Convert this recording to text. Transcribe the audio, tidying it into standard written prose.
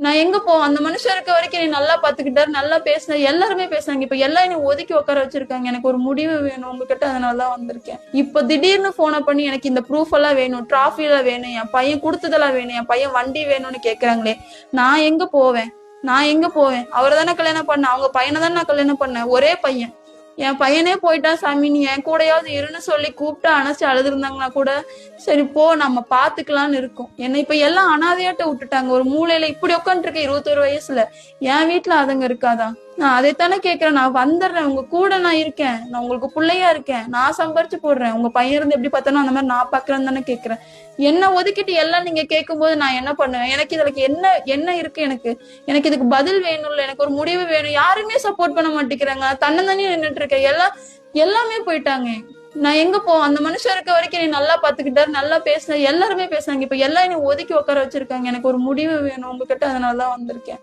நான் எங்க போவேன்? அந்த மனுஷன் இருக்க வரைக்கும் நீ நல்லா பாத்துக்கிட்டாரு, நல்லா பேசின, எல்லாருமே பேசுனாங்க. இப்ப எல்லாம் என்னை ஒதுக்கி உட்கார வச்சிருக்காங்க. எனக்கு ஒரு முடிவு வேணும் உங்ககிட்ட, அதனாலதான் வந்திருக்கேன். இப்ப திடீர்னு போனை பண்ணி எனக்கு இந்த ப்ரூஃப் எல்லாம் வேணும், டிராஃபி எல்லாம் வேணும், என் பையன் கொடுத்ததெல்லாம் வேணும், என் பையன் வண்டி வேணும்னு கேக்குறாங்களே. நான் எங்க போவேன்? நான் எங்க போவேன்? அவரை தானே கல்யாணம் பண்ணேன், அவங்க பையனை தானே நான் கல்யாணம் பண்ணேன், ஒரே பையன். என் பையனே போயிட்டான் சாமி, நீ என் கூடயாவது இருன்னு சொல்லி கூப்பிட்டு அணைச்சு அழுதுருந்தாங்கன்னா கூட சரி போ நம்ம பாத்துக்கலாம்னு இருக்கும். என்னை இப்ப எல்லாம் அனாதையாட்ட விட்டுட்டாங்க, ஒரு மூலையில இப்படி உட்காந்துருக்கேன் 21 வயசுல. என் வீட்டுல அதுங்க இருக்காதா? நான் அதைத்தானே கேக்குறேன். நான் வந்துடுறேன், உங்க கூட நான் இருக்கேன், நான் உங்களுக்கு பிள்ளையா இருக்கேன், நான் சம்பாரிச்சு போடுறேன், உங்க பையன் இருந்து எப்படி பார்த்தானோ அந்த மாதிரி நான் பாக்குறேன்னு தானே கேக்குறேன். என்ன ஒதுக்கிட்டு எல்லாம் நீங்க கேட்கும் போது நான் என்ன பண்ணுவேன்? எனக்கு இதுக்கு என்ன என்ன இருக்கு? எனக்கு இதுக்கு பதில் வேணும்ல, எனக்கு ஒரு முடிவு வேணும். யாருமே சப்போர்ட் பண்ண மாட்டேங்கிறாங்க, தன்னந்தனியா நின்றுட்டு இருக்கேன். எல்லாமே போயிட்டாங்க. நான் எங்க போவேன்? அந்த மனுஷன் இருக்க வரைக்கும் நீ நல்லா பாத்துக்கிட்டாரு, நல்லா பேசின, எல்லாருமே பேசுனாங்க. இப்ப எல்லாம் என்னை ஒதுக்கி உட்கார வச்சிருக்காங்க. எனக்கு ஒரு முடிவு வேணும் உங்ககிட்ட, அதனாலதான் வந்திருக்கேன்.